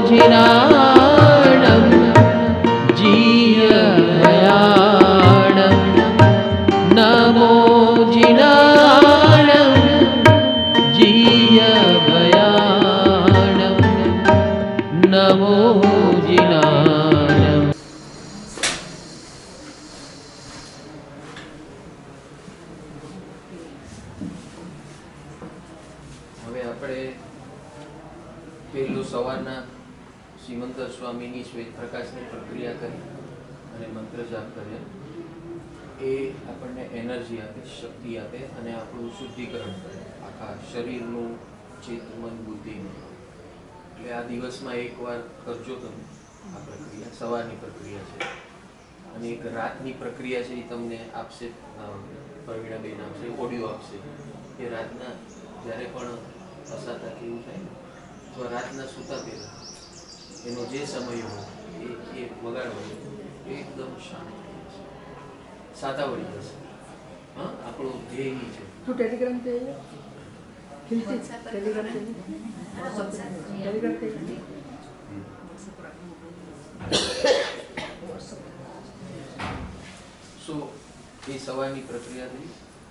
जिनाणं जीयभयाणं नमो जिनाणं जीयभयाणं नमो जिनाणं। હવે આપણે પહેલું સવારના શ્રીમંતર સ્વામીની શ્વેત પ્રકાશની પ્રક્રિયા કરી અને મંત્ર જાપ કર્યા. એ આપણને એનર્જી આપે, શક્તિ આપે અને આપણું શુદ્ધિકરણ કરે આખા શરીરનું, ચેત, મન, બુદ્ધિનું. એટલે આ દિવસમાં એકવાર કરજો તમે આ પ્રક્રિયા. સવારની પ્રક્રિયા છે અને એક રાતની પ્રક્રિયા છે, એ તમને આપશે, પ્રવીણાબેન આપશે, ઓડિયો આપશે. એ રાતના જ્યારે પણ અસાતા કેવું થાય ને, તો રાતના સૂતા પહેલા એનો જે સમય હોય એ વગાડવાનો, એકદમ શાંત થઈ જશે, સાતા વળી જશે. હા, આપણું ધ્યેય છે. तो टेलीग्राम पे टेलीग्राम पे સો એ સવારની પ્રક્રિયા થઈ.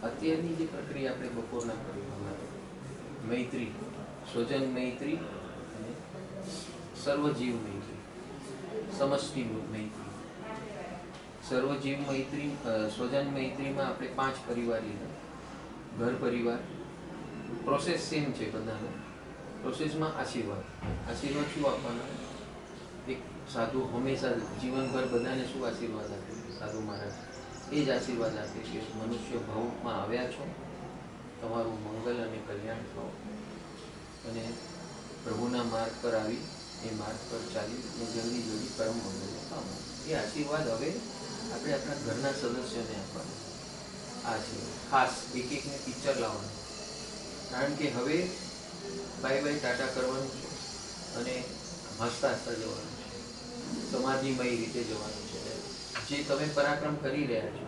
અત્યારની જે પ્રક્રિયા આપણે બપોરના કરી, મૈત્રી, સ્વજન મૈત્રી અને સર્વજીવ મૈત્રી, સમષ્ટિ મૈત્રી. સર્વજીવ મૈત્રી, સ્વજન મૈત્રીમાં આપણે 5 પરિવાર લીધા. ઘર પરિવાર, પ્રોસેસ સેમ છે બધાનો. પ્રોસેસમાં આશીર્વાદ. આશીર્વાદ શું આપવાના? એક સાધુ હંમેશા જીવનભર બધાને શું આશીર્વાદ આપે? સાધુ મહારાજ એ જ આશીર્વાદ આપે કે મનુષ્ય ભાવમાં આવ્યા છો, તમારું મંગલ અને કલ્યાણ થાવ અને પ્રભુના માર્ગ પર આવી એ માર્ગ પર ચાલી અને જલ્દી જલ્દી પરમ મંગલને પામો. એ આશીર્વાદ હવે આપણે આપણા ઘરના સદસ્યોને આપવાના. આ આશીર્વાદ ખાસ એક એકને પિક્ચર લાવવાનું, કારણ કે હવે બાય બાય ટાટા કરવાનું છે અને હસતા હસતા જવાનું છે, સમાધિમય રીતે જવાનું છે. જે તમે પરાક્રમ કરી રહ્યા છો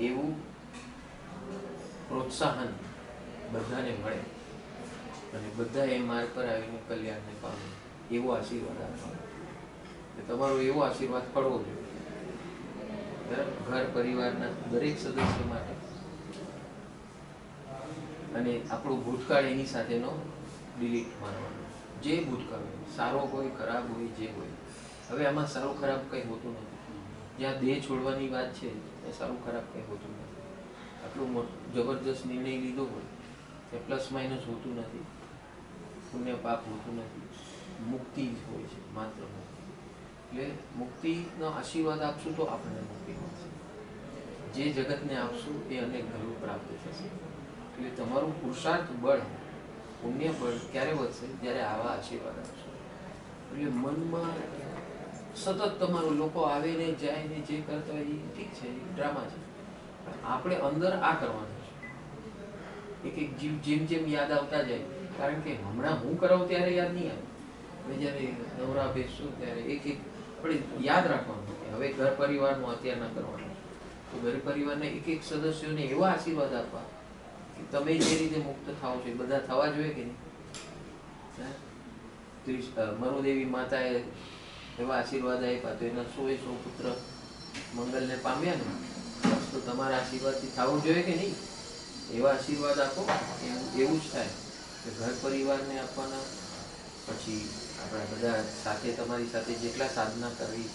એવું પ્રોત્સાહન બધાને મળે અને બધા એ માર્ગ પર આવીને કલ્યાણને પામે એવો આશીર્વાદ આપવાનો. તમારો એવો આશીર્વાદ પડવો જોઈએ ઘર પરિવારના દરેક સદસ્ય માટે. અને આપણું ભૂતકાળ એની સાથેનો ડિલીટ મારવાનો. જે ભૂતકાળ હોય, સારો હોય, ખરાબ હોય, જે હોય. હવે આમાં સારું ખરાબ કંઈ હોતું નથી. જ્યાં દેહ છોડવાની વાત છે એ સારું ખરાબ કંઈ હોતું નથી. આટલું જબરદસ્ત નિર્ણય લીધો હોય એ પ્લસ માઇનસ હોતું નથી, પુણ્ય પાપ હોતું નથી. મુક્તિ જ હોય છે, માત્ર મુક્તિ. એટલે મુક્તિનો આશીર્વાદ આપશું તો આપણને મુક્તિ મળશે. જે જગતને આપશું એ અનેક ઘણું પ્રાપ્ત થશે. એટલે તમારું પુરુષાર્થ બળ, પુણ્ય બળ ક્યારે વધશે? જ્યારે આવા આશીર્વાદ આપશો. એટલે મનમાં સતત તમારું લોકો આવે ને જાય ને જે કરતા હોય એ ઠીક છે, ડ્રામા છે. આપણે અંદર આ કરવાનું છે. એક એક જીવ જેમ જેમ યાદ આવતા જાય, કારણ કે હમણાં હું કરાવું ત્યારે યાદ નહીં આવે, મેં જ્યારે નવરા બેસશું ત્યારે એક એક આપણે યાદ રાખવાનું કે હવે ઘર પરિવારનું અત્યારના કરવાનું. તો ઘર પરિવારના એક એક સદસ્યોને એવા આશીર્વાદ આપવા કે તમે જે રીતે મુક્ત થાવ છો એ બધા થવા જોઈએ કે નહીં? મનુદેવી માતાએ એવા આશીર્વાદ આપ્યા તો એના 100 પુત્ર મંગલને પામ્યા ને. તો તમારા આશીર્વાદથી થવું જોઈએ કે નહીં? એવા આશીર્વાદ આપો. એવું જ થાય કે ઘર પરિવારને આપવાના, પછી આપણા બધા સાથે તમારી સાથે જેટલા સાધના કરવી,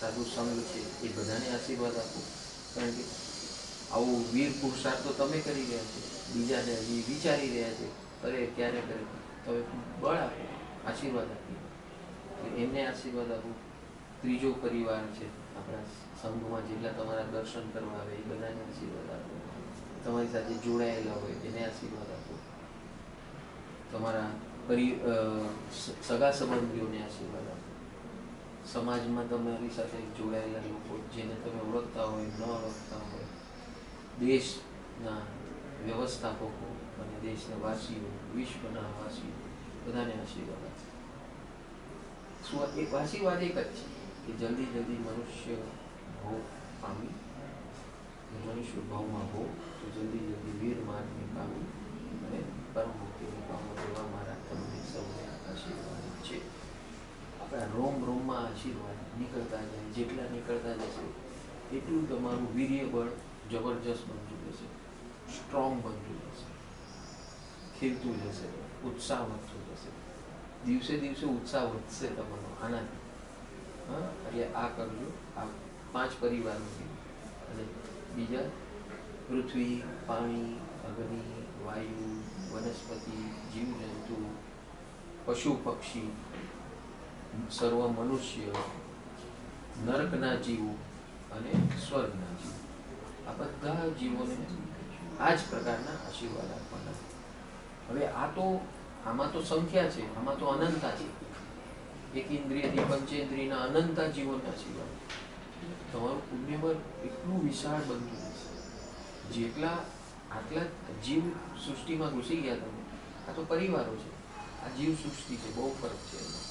સાધુ સંઘ છે એ બધાને આશીર્વાદ આપો. કારણ કે આવું વીર પુરુષાર્થ તો તમે કરી રહ્યા છો, બીજાને હજી વિચારી રહ્યા છે અરે ક્યારે કરે, તમે બળ આપો, આશીર્વાદ આપીએ. એમને આશીર્વાદ આપો. ત્રીજો પરિવાર છે આપણા સંઘમાં જેટલા તમારા દર્શન કરવા આવે એ બધાને આશીર્વાદ આપો. તમારી સાથે જોડાયેલા હોય એને આશીર્વાદ આપો. તમારા સગા સંબંધીઓને આશીર્વાદ આપો. સમાજમાં તમારી સાથે જોડાયેલા લોકો જેને તમે ઓળખતા હોય, ન ઓળખતા હોય, દેશના વ્યવસ્થાપકો અને દેશના વાસીઓ, વિશ્વના વાસીઓ, બધાને આશીર્વાદ આપો. એક આશીર્વાદ એક જ છે કે જલ્દી જલ્દી મનુષ્ય ભાવ પામી, મનુષ્ય ભાવમાં હો તો જલ્દી જલ્દી વીર માર્ગને પામી અને પરમ મુક્તિને પામો. એવા મારા તમને સૌને આશીર્વાદ છે. આપણા રોમ રોમમાં આશીર્વાદ નીકળતા જાય, જેટલા નીકળતા જશે એટલું તમારું વીર્ય બળ જબરજસ્ત બનતું જશે, સ્ટ્રોંગ બનતું જશે, ખીલતું જશે, ઉત્સાહ વધતો જશે. દિવસે દિવસે ઉત્સાહ વધશે તમારો આનાથી. હા, એટલે આ કરજો. આ 5 પરિવારનું કીધું. અને બીજા પૃથ્વી, પાણી, અગ્નિ, વાયુ, વનસ્પતિ, જીવજંતુ, પશુ પક્ષી, સર્વ મનુષ્ય, નરકના જીવો અને સ્વર્ગના જીવો, આ બધા જીવોને આ જ પ્રકારના આશીર્વાદ આપવાના. હવે આમાં તો સંખ્યા છે, આમાં તો અનંતા છે. એક ઇન્દ્રિયથી પંચેન્દ્રિયના અનંતા જીવોના આશીર્વાદ. તમારું પુણ્યબળ એટલું વિશાળ બનતું રહેશે. જેટલા આટલા જીવ સૃષ્ટિમાં ઘૂસી ગયા તમે, આ તો પરિવારો છે, આ જીવ સૃષ્ટિ છે, બહુ ફરક છે એમાં.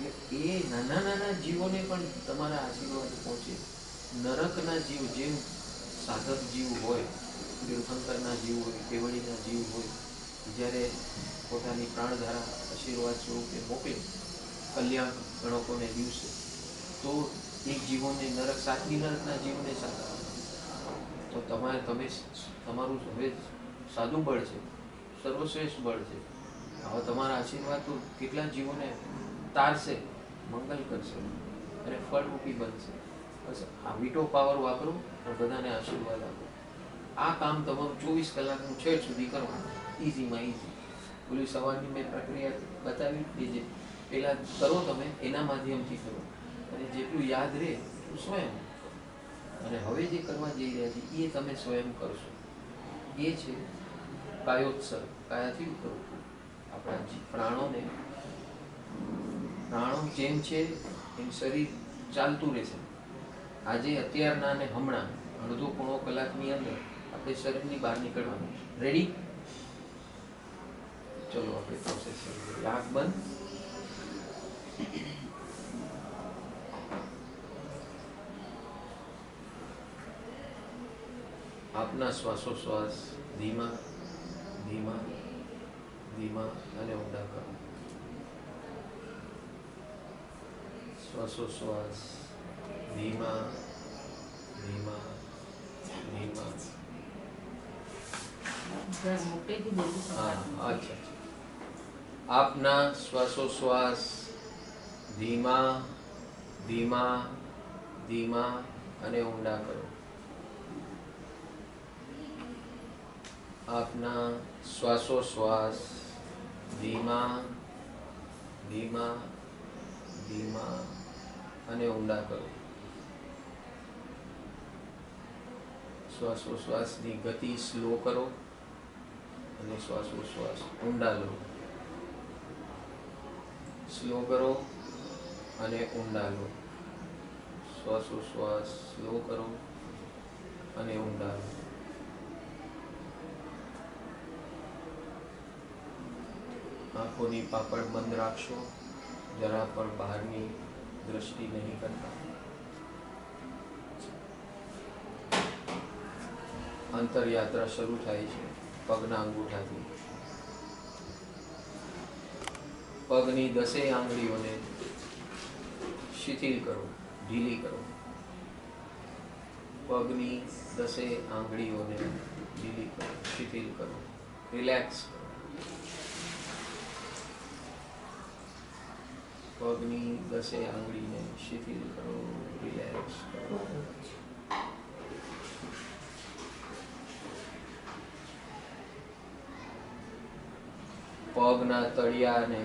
એટલે એ નાના નાના જીવોને પણ તમારા આશીર્વાદ પહોંચે. નરકના જીવ, જેમ સાધક જીવ હોય, તીર્થંકરના જીવ હોય, કેવડીના જીવ હોય, જ્યારે પોતાની પ્રાણધારા આશીર્વાદ સ્વરૂપે મોકલે કલ્યાણ ગણકોને દિવસે, તો એક જીવોને નરક, સાતમી નરકના જીવને સાથ, તો તમારું હવે સાદું બળ છે, સર્વશ્રેષ્ઠ બળ છે. હવે તમારા આશીર્વાદ તો કેટલા જીવોને તારશે, મંગલ કરશે અને ફળરૂપી બનશે. બસ આ વીટો પાવર વાપરો અને બધાને આશીર્વાદ આપો. આ કામ તમારું 24 કલાકનું છેડ સુધી કરવાનું, ઇઝીમાં ઇઝી. ઓલી સવારની મેં પ્રક્રિયા બતાવી કે જે પહેલાં કરો તમે એના માધ્યમથી કરો, અને જેટલું યાદ રહે એટલું સ્વયં. અને હવે જે કરવા જઈ રહ્યા છે એ તમે સ્વયં કરશો. એ છે કાયોત્સર્ગ, કાયાથી ઉપર ઉઠવું. આપણા પ્રાણો જેમ છે એમ શરીર ચાલતું રહેશે. આજે અત્યારના અને હમણાં અડધો પોણો કલાકની અંદર આપણે શરીરની બહાર નીકળવાનું. રેડી? ચલો આપણે પ્રોસેસ શરૂ કરીએ. આંખ બંધ. આપના શ્વાસોશ્વાસ ધીમા ધીમા ધીમા અને ઊંડા કરો. શ્વાસોશ્વાસ ધીમા ધીમા ધીમા. હા, અચ્છા. આપના શ્વાસોશ્વાસ ધીમા ધીમા ધીમા અને ઊંડા કરો. આપના શ્વાસોશ્વાસ ધીમા ધીમા ધીમા અને ઊંડા કરો. શ્વાસોશ્વાસની ગતિ સ્લો કરો અને શ્વાસોશ્વાસ ઊંડા લો. સ્લો કરો અને ઊંડા લો. શ્વાસોશ્વાસ સ્લો કરો અને ઊંડા લો. આંખોની પાપડ બંધ રાખશો, જરા પણ બહારની દ્રષ્ટિ નહીં કરતા. અંતરયાત્રા શરૂ થાય છે પગના અંગૂઠાથી. પગની 10 આંગળીઓને શિથિલ કરો, ઢીલી કરો. પગની 10 આંગળીઓને ઢીલી કરો, શિથિલ કરો, રિલેક્સ કરો. પગની 10 આંગળીને શિથિલ કરો, રિલેક્સ કરો. પગના તળિયાને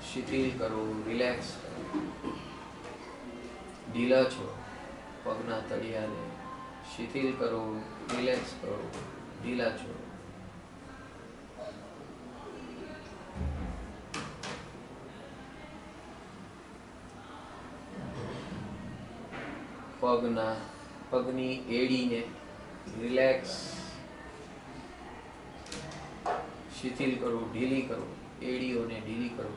શિથિલ કરો, રિલેક્સ કરો. ઢીલા છો, પગના તળિયાને શિથિલ કરો, રિલેક્સ કરો, ઢીલા છો. પગની એડીને રિલેક્સ, શિથિલ કરો, ઢીલી કરો. એડીઓને ઢીલી કરો,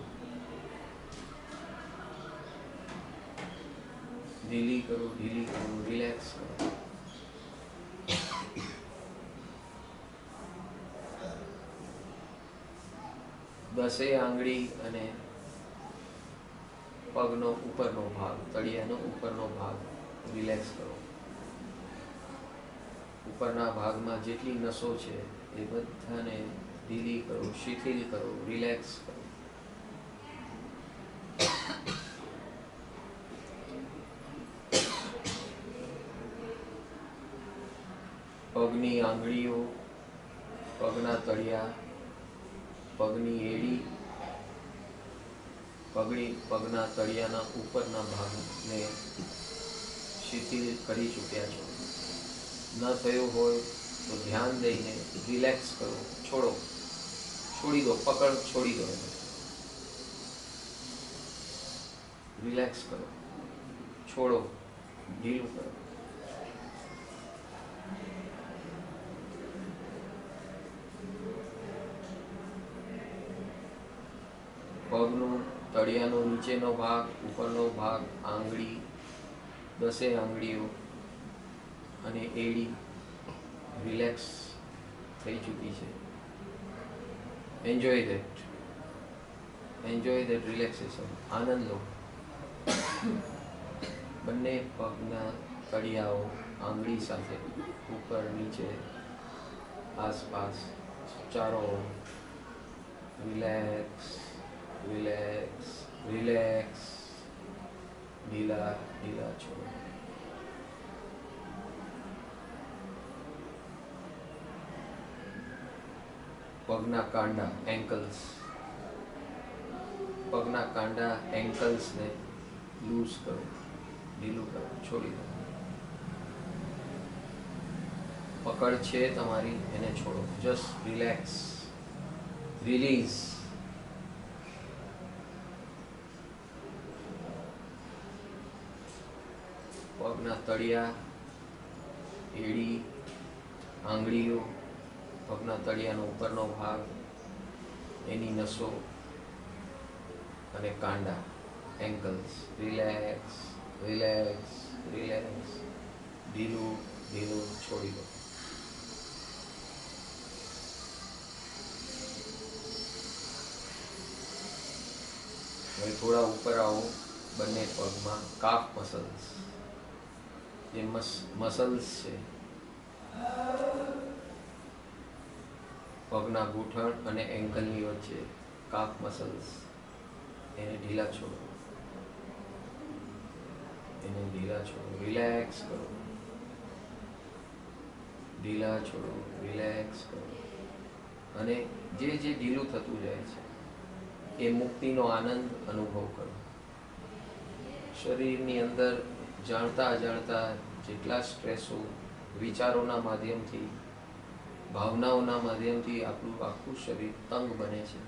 ઢીલી કરો, ઢીલી કરો, રિલેક્સ કરો. દસે આંગળી અને પગનો ઉપરનો ભાગ, તળિયાનો ઉપરનો ભાગ રિલેક્સ કરો. ઉપરના ભાગમાં જેટલી નસો છે એ બધાને ઢીલી કરો, શિથિલ કરો, રિલેક્સ કરો. પગની આંગળીઓ, પગના તળિયા, પગની એડી, પગના તળિયાના ઉપરના ભાગને શિથિલ કરી ચૂક્યા છો. ન થયું હોય તો ધ્યાન દઈને રિલેક્સ કરો, છોડી દો, પકડ છોડી દો, રિલેક્સ કરો, છોડો, ઢીલું કરો. પગનું તળિયાનો નીચેનો ભાગ, ઉપરનો ભાગ, આંગળી, 10 આંગળીઓ અને એડી રિલેક્સ થઈ ચૂકી છે. Enjoy that relaxation. આનંદ લો. બંને પગના તળિયાઓ આંગળી સાથે ઉપર નીચે આસપાસ ચારો રિલેક્સ, રિલેક્સ, રિલેક્સ. ઢીલા ઢીલા છોડો. પગના કાંડા, એન્કલ્સને લૂઝ કરો, ઢીલું કરો, છોડી દો. પકડ છે તમારી, એને છોડો. Just relax, release. પગના તળિયા, એડી, આંગળીઓ, પગના તળિયાનો ઉપરનો ભાગ, એની નસો અને કાંડા, એન્કલ્સ. Relax, relax, relax. ઢીલું ઢીલું છોડી દો. હવે થોડા ઉપર આવો. બંને પગમાં કાફ મસલ્સ, જે મસલ્સ છે પગના ગૂંઠણ અને એન્કલની વચ્ચે, કાફ મસલ્સ, એને ઢીલા છોડો, રિલેક્સ કરો. ઢીલા છોડો, રિલેક્સ કરો. અને જે ઢીલું થતું જાય છે એ મુક્તિનો આનંદ અનુભવ કરો. શરીરની અંદર જાણતા અજાણતા જેટલા સ્ટ્રેસો વિચારોના માધ્યમથી, ભાવનાઓના માધ્યમથી આપણું આખું શરીર તંગ બને છે,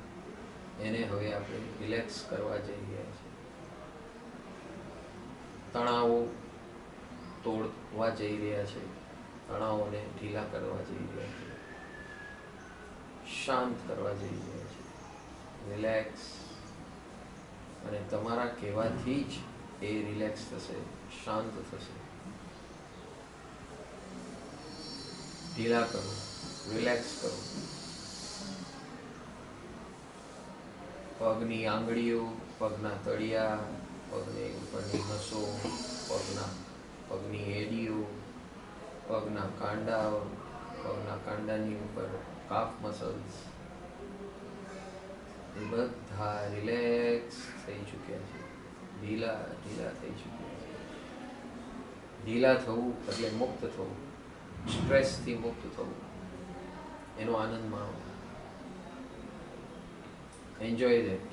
એને હવે આપણે રિલેક્સ કરવા જઈ રહ્યા છીએ. તણાવો તોડવા જઈ રહ્યા છે, તણાવોને ઢીલા કરવા જઈ રહ્યા છે, શાંત કરવા જઈ રહ્યા છે. રિલેક્સ. અને તમારા કહેવાથી જ એ રિલેક્સ થશે, શાંત થશે. ઢીલા કરો, રિલેક્સ કરો. પગની આંગળીઓ, પગના તળિયા, પગની ઉપરની નસો, પગની એડીઓ, પગના કાંડાઓ, પગના કાંડાની ઉપર કાફ મસલ્સ, એ બધા રિલેક્સ થઈ ચૂક્યા છે, ઢીલા ઢીલા થઈ ચૂક્યા છે. ઢીલા થવું એટલે મુક્ત થવું, સ્ટ્રેસથી મુક્ત થવું. એનો આનંદ માણો. Enjoy that.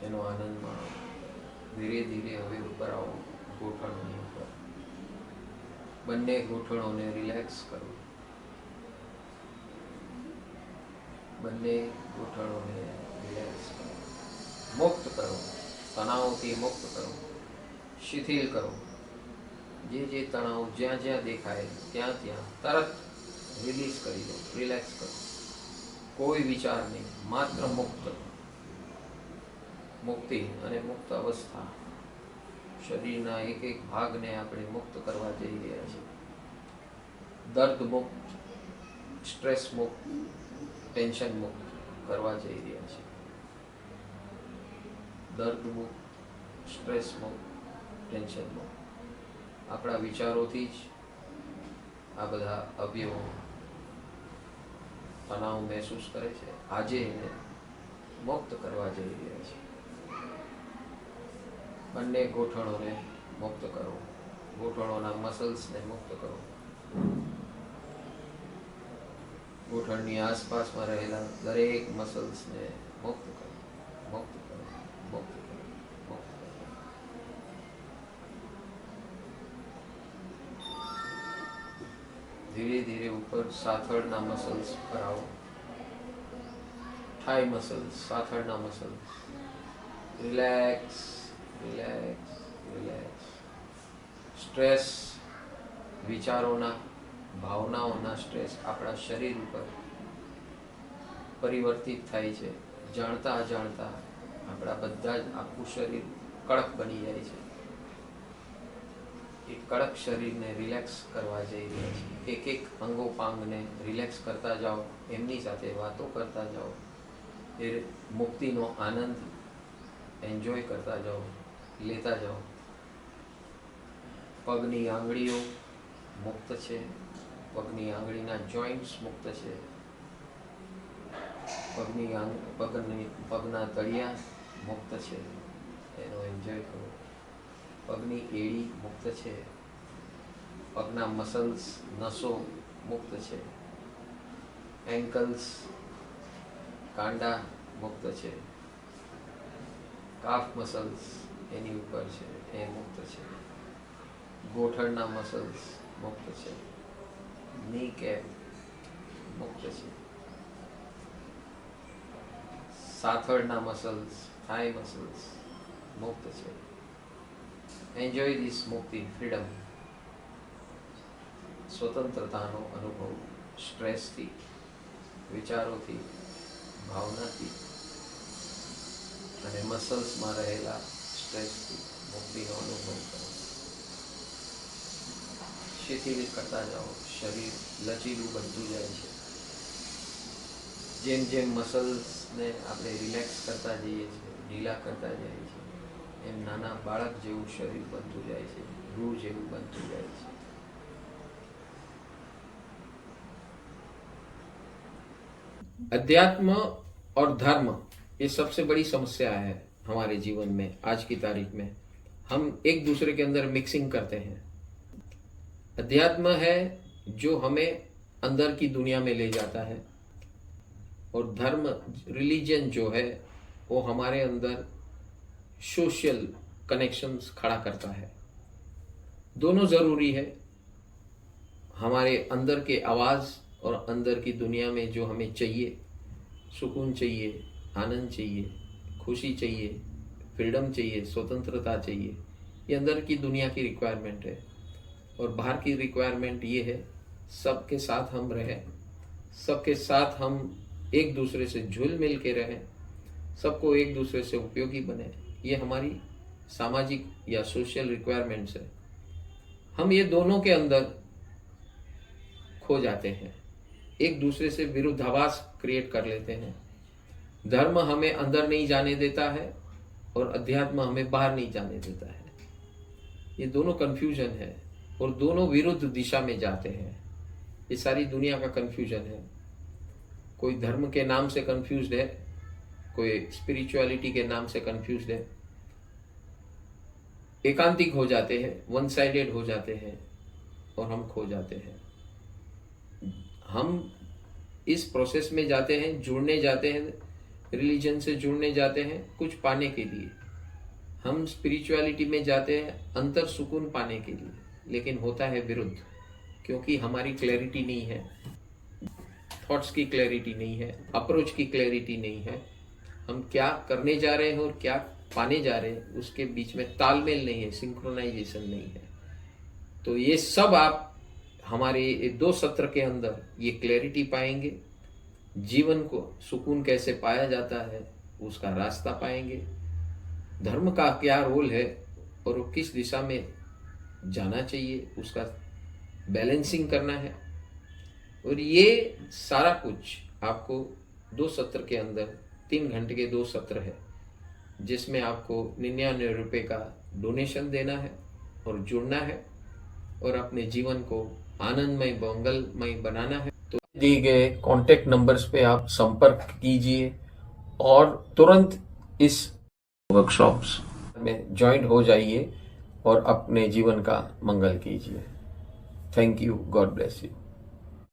એનો આનંદ માણો. ધીરે ધીરે હવે ઉપર આવો, ગોઠણની ઉપર. બંને ગોઠણોને રિલેક્સ કરો. બંને ગોઠણોને રિલેક્સ કરો. મુક્ત કરો. તણાવથી મુક્ત કરો. શિથિલ કરો. જે તણાવ જ્યાં દેખાય ત્યાં તરત રિલીઝ કરી દો, રિલેક્સ કરો. કોઈ વિચાર નહીં, માત્ર મુક્તિ અને મુક્ત અવસ્થા. શરીરના એક ભાગને આપણે મુક્ત કરવા જઈ રહ્યા છીએ. દર્દ મુક્ત, સ્ટ્રેસ મુક્ત, ટેન્શન મુક્ત કરવા જઈ રહ્યા છીએ. દર્દ મુક્ત, સ્ટ્રેસ મુક્ત, ટેન્શન મુક્ત. આપણા વિચારોથી જ આ બધા અવયવો તણાવ મહેસૂસ કરે છે. આજે એને મુક્ત કરવા જઈ રહ્યા છે. બંને ગોઠણોને મુક્ત કરો, ગોઠણોના મસલ્સને મુક્ત કરો, ગોઠણની આસપાસમાં રહેલા દરેક મસલ્સને મુક્ત કરો, મુક્ત કરો, મુક્ત કરો, મુક્ત કરો. ધીરે ધીરે ઉપર સાથળના મસલ્સ પર આવો. થાઈ મસલ્સ, સાથળના muscles. Relax, relax, relax. Stress, વિચારોના, ભાવનાઓના સ્ટ્રેસ આપણા શરીર ઉપર પરિવર્તિત થાય છે. જાણતા અજાણતા આપણા બધા જ આખું શરીર કડક બની જાય છે. એ કડક શરીરને રિલેક્સ કરવા જઈ રહ્યા છે. એક એક અંગોપાંગને રિલેક્સ કરતા જાઓ, એમની સાથે વાતો કરતા જાઓ, એ મુક્તિનો આનંદ એન્જોય કરતા જાઓ, લેતા જાઓ. પગની આંગળીઓ મુક્ત છે, પગની આંગળીના જોઈન્ટ્સ મુક્ત છે, પગના તળિયા મુક્ત છે, એનો એન્જોય કરો. પગની એડી મુક્ત છે, પગના મસલ્સ, નસો મુક્ત છે, એન્કલ્સ, કાંડા મુક્ત છે, કાફ મસલ્સ એની ઉપર છે, એ મુક્ત છે, ગોઠણના મસલ્સ મુક્ત છે, ની કેપ મુક્ત છે, સાથળના મસલ્સ, થાઈ મસલ્સ મુક્ત છે. એન્જોય ધીસ મુક્તિ, ફ્રીડમ, સ્વતંત્રતાનો અનુભવ. સ્ટ્રેસથી, વિચારોથી, ભાવનાથી અને મસલ્સમાં રહેલા સ્ટ્રેસથી મુક્તિનો અનુભવ કરો. શિથિલ કરતા જાઓ. શરીર લચીલું બનતું જાય છે. જેમ જેમ મસલ્સને આપણે રિલેક્સ કરતા જઈએ છીએ, ઢીલા કરતા જઈએ છીએ, એમ નાના બાળક જેવું શરીર બનતું જાય છે, રૂ જેવું બનતું જાય છે. अध्यात्म और धर्म ये सबसे बड़ी समस्या है हमारे जीवन में. आज की तारीख में हम एक दूसरे के अंदर मिक्सिंग करते हैं. अध्यात्म है जो हमें अंदर की दुनिया में ले जाता है, और धर्म, रिलीजन जो है वो हमारे अंदर सोशल कनेक्शंस खड़ा करता है. दोनों ज़रूरी है. हमारे अंदर के आवाज़ और अंदर की दुनिया में जो हमें चाहिए, सुकून चाहिए, आनंद चाहिए, खुशी चाहिए, फ्रीडम चाहिए, स्वतंत्रता चाहिए, ये अंदर की दुनिया की रिक्वायरमेंट है. और बाहर की रिक्वायरमेंट ये है सबके साथ हम रहें, सबके साथ हम एक दूसरे से जुल मिल के रहें, सबको एक दूसरे से उपयोगी बने. ये हमारी सामाजिक या सोशल रिक्वायरमेंट्स है. हम ये दोनों के अंदर खो जाते हैं, एक दूसरे से विरुद्धाभास क्रिएट कर लेते हैं. धर्म हमें अंदर नहीं जाने देता है और अध्यात्म हमें बाहर नहीं जाने देता है. ये दोनों कन्फ्यूजन है और दोनों विरुद्ध दिशा में जाते हैं. ये सारी दुनिया का कन्फ्यूजन है. कोई धर्म के नाम से कन्फ्यूज्ड है, कोई स्पिरिचुअलिटी के नाम से कन्फ्यूज्ड है. एकांतिक हो जाते हैं, वन साइडेड हो जाते हैं और हम खो जाते हैं. हम इस प्रोसेस में जाते हैं, जुड़ने जाते हैं, रिलीजन से जुड़ने जाते हैं कुछ पाने के लिए. हम स्पिरिचुअलिटी में जाते हैं अंतर सुकून पाने के लिए, लेकिन होता है विरुद्ध, क्योंकि हमारी क्लैरिटी नहीं है, थॉट्स की क्लैरिटी नहीं है, अप्रोच की क्लैरिटी नहीं है. हम क्या करने जा रहे हैं और क्या पाने जा रहे हैं उसके बीच में तालमेल नहीं है, सिंक्रोनाइजेशन नहीं है. तो ये सब आप हमारे 2 सत्र के अंदर ये क्लैरिटी पाएंगे. जीवन को सुकून कैसे पाया जाता है उसका रास्ता पाएंगे. धर्म का क्या रोल है और वो किस दिशा में जाना चाहिए उसका बैलेंसिंग करना है. और ये सारा कुछ आपको 2 सत्र के अंदर, 3 घंटे के 2 सत्र है, जिसमें आपको 99 रुपये का डोनेशन देना है और जुड़ना है और अपने जीवन को आनंदमय मंगलमय बनाना है। तो दिए गए कॉन्टेक्ट नंबर्स पे आप संपर्क कीजिए और तुरंत इस वर्कशॉप्स में ज्वाइन हो जाइए और अपने जीवन का मंगल कीजिए। Thank you, God bless you.